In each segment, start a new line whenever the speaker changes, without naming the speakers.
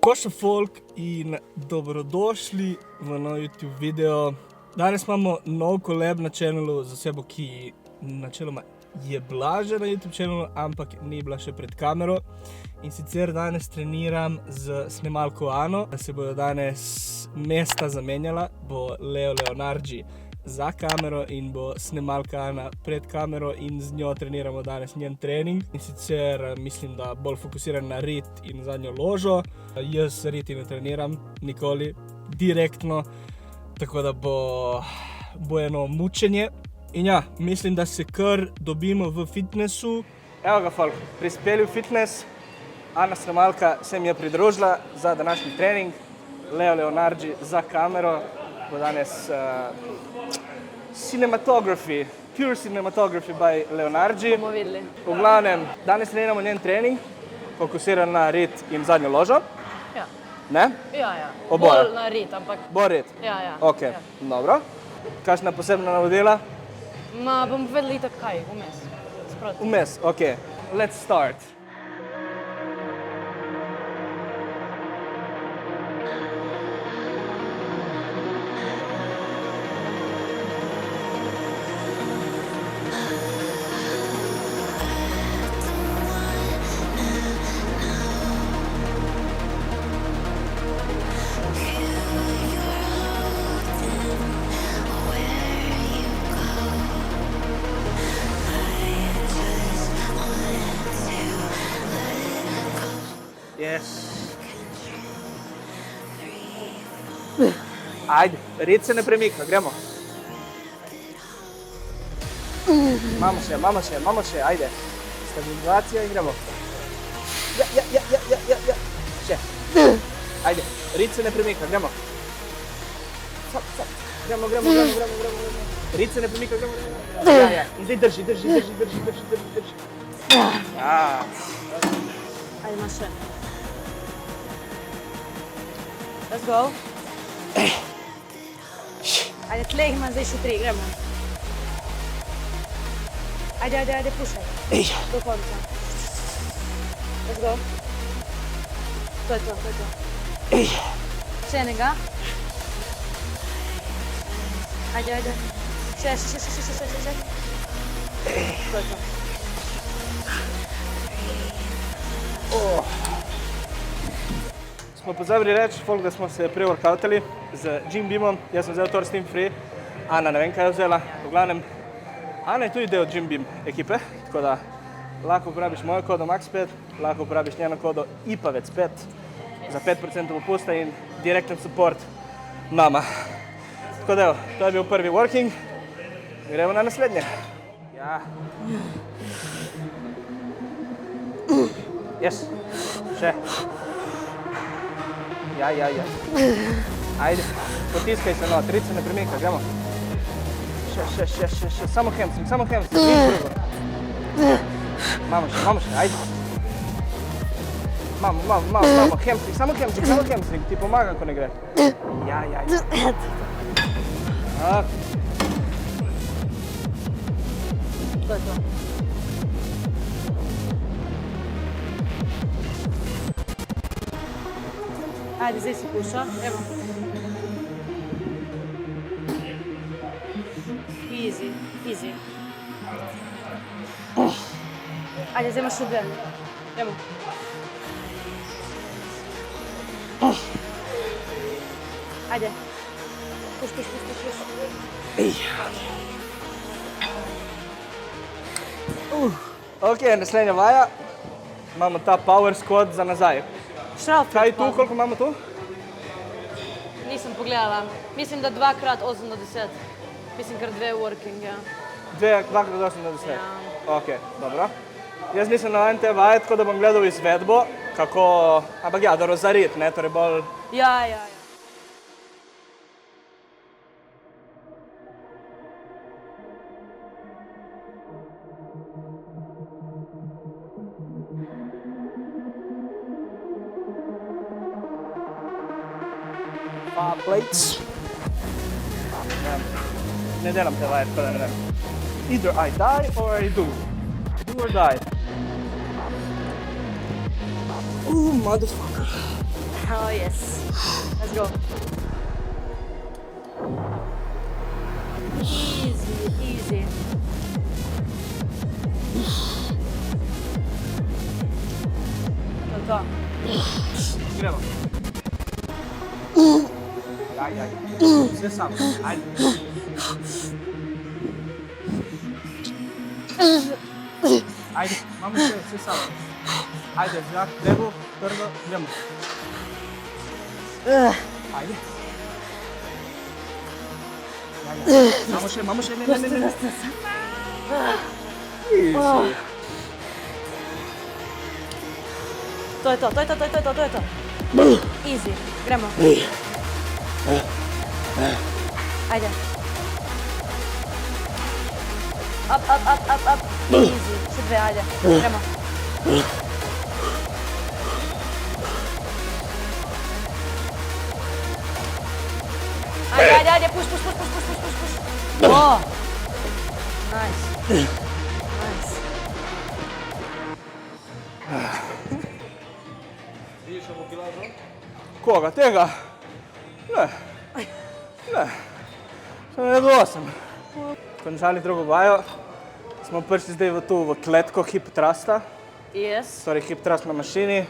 Koša folk in dobrodošli v nov YouTube video. Danes imamo nov kolab na channelu z osebo, ki načeloma je bila že na YouTube channelu, ampak ni bila še pred kamero. In sicer danes treniram z snemalko Ano. Se bojo danes mesta zamenjala, bo Leo Leonardi za kamero in bo snemalka Ana pred kamero in z njo treniramo danes njen trening. In sicer mislim, da bolj fokusiran na rit in zadnjo ložo. Jaz riti ne treniram nikoli direktno, tako da bo eno mučenje. In ja, mislim, da se kar dobimo v fitnessu. Evo ga folk, prispeli v fitness. Ana snemalka se mi je pridružila za današnji trening. Leo Leonardi za kamero. Bo danes cinematography, pure cinematography by Leonardi.
Bomo videli.
V glavnem, danes treniramo njen trening, fokusiran na rit in zadnjo ložo.
Ja.
Ne?
Ja.
Oboje.
Bolj na rit, ampak...
Bo rit?
Ja.
Ok,
Ja.
dobro. Kakšna posebna navodila?
Bomo vedeli tako kaj, vmes. Sproti.
Vmes, ok. Let's start. Yes. Ajde, rit se ne premika, gremo. Imamo še, ajde. Stabilizacija in gremo. Ja. Še. Ajde, rit se ne premika, gremo. Gremo. Rit se ne premika, gremo. Ja. In zdaj drži. Ja.
Ajde, imaš še. Let's go. Ajde, tleh ima zdaj še 3, gremo. Ajde, pušaj. Do konca. Let's go. To je to. Še enega. Ajde. Še. To je to.
Smo pozabili reči, folk, da smo se pre-workoutali z Jim Beamom. Jaz sem vzel Thor Steam Free, Ana ne vem kaj je vzela. V glavnem, Ana je tudi del Jim Beam ekipe, tako da lahko uporabiš mojo kodo MAX5, lahko uporabiš njeno kodo IPAVEC5 za 5% popusta in direkten support nama. Tako da evo, to je bil prvi working. Gremo na naslednje. Ja. Yes. Še. Ja. Ajde, potiskaj se not, rit se ne premika, gremo. Še, samo hamstring, nič drugo. Imamo še, ajde. Imamo, hamstring, samo hamstring, ti pomagam, ko ne gre. Ja.
To je to. Ajde, zdaj si puša, evo. Easy. Ajde, zdaj imaš še 2. Evo. Ajde. Puš.
Ok, naslednja vaja. Imamo ta power squat za nazaj.
Šraf.
Kaj je tu, koliko imamo tu?
Nisem pogledala. Mislim, da 2x8 do 10. Mislim, kar 2 working, ja.
2x8 do 10?
Ja.
Ok, dobro. Jaz nisem navajen te vaje, tako da bom gledal izvedbo, kako... Ampak ja, dobro za rit, ne, torej bolj...
Ja.
Plates. Ne delam te vaje, tako da ne vem. Either I die or I do. Do or die. Motherfucker.
Oh, yes. Let's go. Easy, easy. To.
Gremo. Ajde. Sve sam. Ajde. Ajde, imamo sve sam. Ajde, zrak, levo, prvo, gremo. Ajde. Imamo še, ne. Easy.
To je to. Easy, gremo. Ajde. Up. Easy, še dve, ajde. Gremo. Ajde, push. Oh! Nice.
Vidiš ovo kilažo? Koga? Tega? Ne. Samo je 8. Končali drugo vajo. Smo prišli zdaj v kletko hip thrusta.
Yes.
Torej hip thrust na mašini.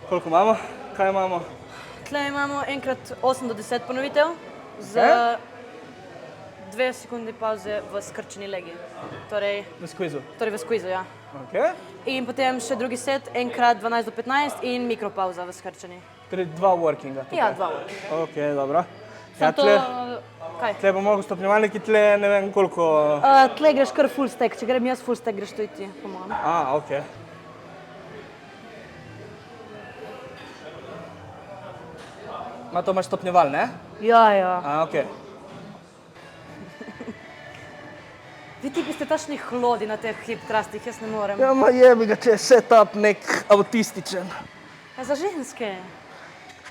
Koliko imamo? Kaj imamo?
Tle imamo enkrat 8 do 10 ponovitev z 2 sekunde pauze v skrčeni legi. Torej
V skvizu.
v squeezu, ja.
Okay.
In potem še drugi set, enkrat 12 do 15 in mikropauza v skrčeni.
Torej 2 workinga.
Ja, 2 workinga.
Ok, dobro.
Samo to... Kaj?
Tle bo mogo stopnjevalniki, tle ne vem koliko...
Tle greš kar full stack, če grem jaz full stack, greš to i ti, po mojem.
Ok. Ma to imaš stopnjeval, ne?
Ja.
Ok.
Vi tipi ste tašni hlodi na teh hip thrustih, jaz ne morem.
Ja, ma jebi ga, če je setup nek autističen.
A za ženske?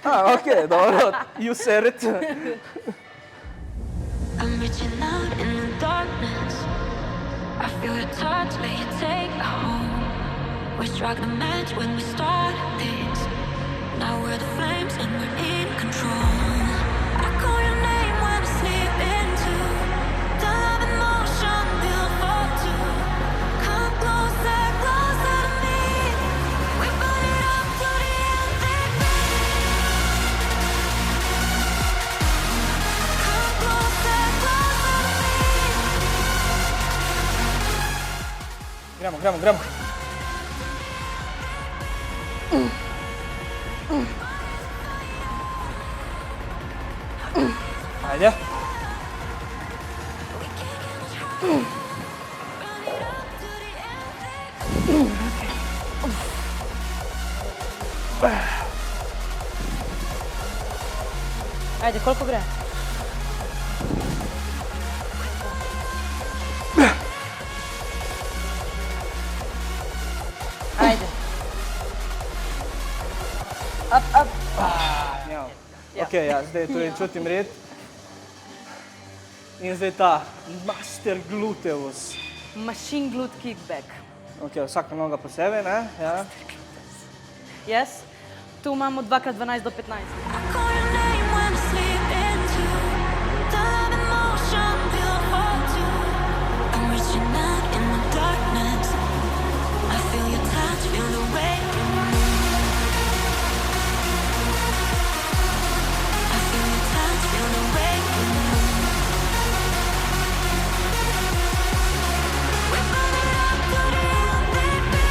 Ok, dobro. You said it.
I'm reaching out in the darkness. I feel your touch, may you take me home. We struck the match when we started this. Now we're the flames and we're in control. I call your name when I sleep into the love and motion built for two. Come closer to me. We burn it up to the end, baby. Come closer to me.
Gremo. Ajde.
Ajde, koliko gre? Ajde. Up.
Ja.
Ja.
Ok, ja, zdaj tudi čutim red. In zdaj ta master gluteus.
Machine glute kickback.
Ok, vsaka noga posebej, ne? Ja.
Yes. Tu imamo 2x12 do 15.
I call your name when I sleep into the love and motion built for two. I'm reaching out in the darkness. I feel your touch, feel the weight. I feel your touch, feel the weight. We burn it up to the end, baby.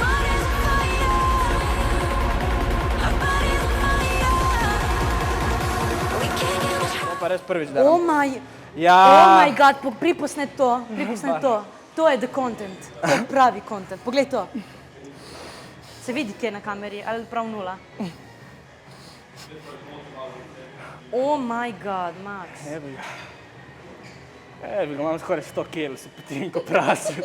Body's on fire. Our body's on fire. We can't get much.
To pa res prvič
Oh
delam.
my...
Ja.
Oh my god, pripusne to. To je the content. To je pravi content. Poglej to. Se vidi kje na kameri, ali prav nula? Oh my god, Max.
Evo ga, imam skoraj 100 kg, se potim ko prasim.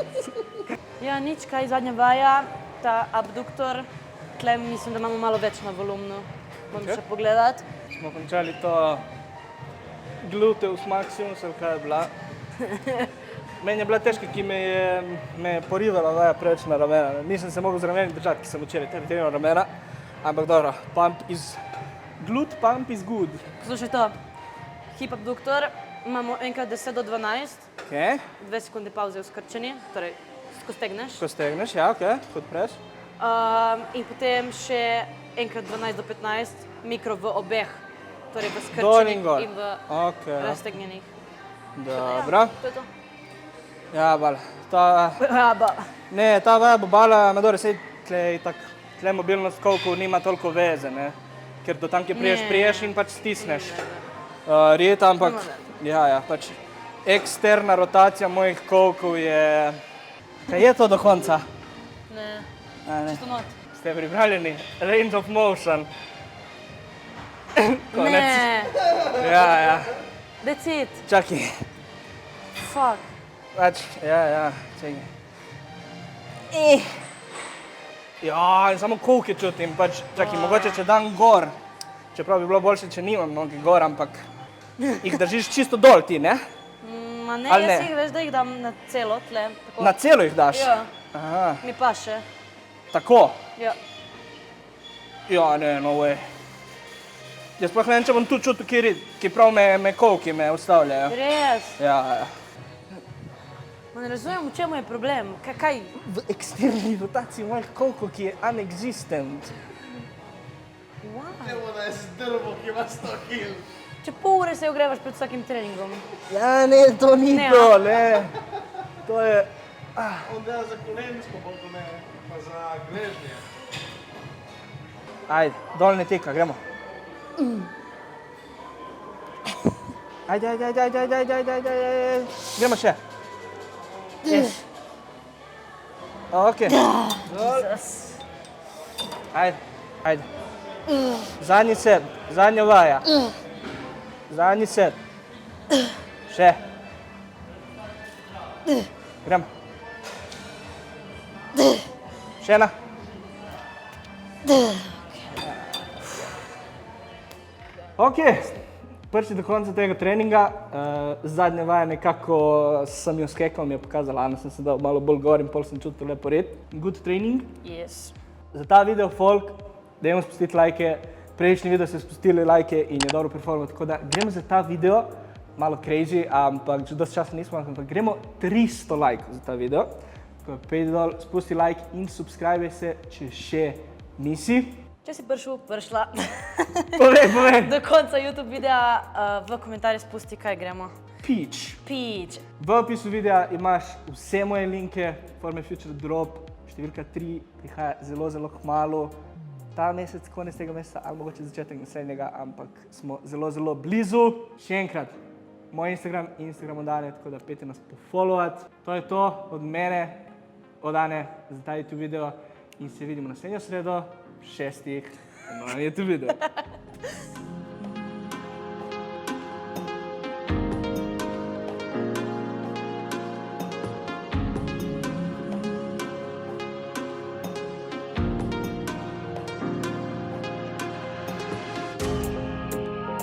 Ja, nič kaj, zadnja vaja, ta abduktor. Tle mislim, da imamo malo več na volumnu. Moram še pogledat.
Smo končali to gluteus maximus, ali kaj je bila. Meni je bila težka, ki me je porivala vaja preveč na ramena. Nisem se mogel z rameni držati, ki sem včeraj treniral ramena. Ampak dobro, pump is good.
Poslušaj to. Hip-hop doktor, imamo enkrat 10 do 12,
Okay.
2 sekunde pauze v skrčenju, torej ko stegneš.
Ko stegneš, ja, ok, kot prej.
In potem še enkrat 12 do 15, mikro v obeh, torej v
Dol in
skrčenih
gor.
in v
Ok,
raztegnjenih.
dobro.
To je to.
Ja, bala.
Ba.
Ne, ta vaja bo bala, me dobro, sej tle mobilnost kolkov nima toliko veze, ne? Ker do tam, kjer priješ in pač stisneš. Rijet, ampak, ja, pač eksterna rotacija mojih kolkov je... Kaj je to do konca?
Ne,
Ne.
čisto not.
Ste pripravljeni? Range of motion.
Ne,
Ja,
that's it.
čakaj.
Fuck.
Pač, ja, čakaj. Ja, in samo kolke čutim, pač, čakaj, mogoče če dam gor. Čeprav bi bilo boljše, če nimam noge gor, ampak jih držiš čisto dol ti, ne?
Ma ne,
Ali
jaz
ne?
jih veš, da jih dam na celo tle. Tako.
Na celo jih daš?
Ja,
Aha,
mi pa še.
tako?
Ja.
Ja, ne, no way. Jaz sploh ne vem, če bom tu čutil, ki prav me kolki me ustavljajo.
Res.
Ja.
Ma ne razumem, v čemu je problem. Kaj?
V eksterni rotaciji mojih kolkov, ki je unexistent.
Evo da je zdrvo, ki ima 100 kil.
Če pol ure se ogrevaš pred vsakim treningom.
Ja, ne, to ni
Ne,
to, ne. To je...
On dela za kolensko, bolj ne, pa za gležnje.
Ajde, dol ne teka, gremo. Ajde. Gremo še. Yes. Ok. Ajde. Zadnji set, zadnja vaja. Zadnji set. Še. Gremo. Še ena. Ok, prišli do konca tega treninga. Zadnja vaja nekako sem jo skekal, mi je pokazala, Ana, sem se dal malo bolj gor in pol sem čutil lepo red. Good training.
Yes.
Za ta video, folk, dajmo spustiti lajke. Prejšnji video ste spustili lajke in je dobro performal, tako da gremo za ta video, malo crazy, ampak že dosti časa nismo, ampak gremo 300 lajkov za ta video. Tako da pejdi dol, spusti like in subscribe se, če še nisi.
Če si prišla
Povej.
do konca YouTube videa, v komentarjih spusti, kaj gremo.
Peach.
Peach.
V opisu videa imaš vse moje linke, Forme Future Drop, številka 3, prihaja zelo kmalu. Ta mesec, konec tega meseca ali mogoče začetek naslednjega, ampak smo zelo blizu. Še enkrat, moj Instagram od Ane, tako da pejte nas pofollowat. To je to od mene, od Ane za ta YouTube video in se vidimo naslednjo sredo, 6. na YouTube video.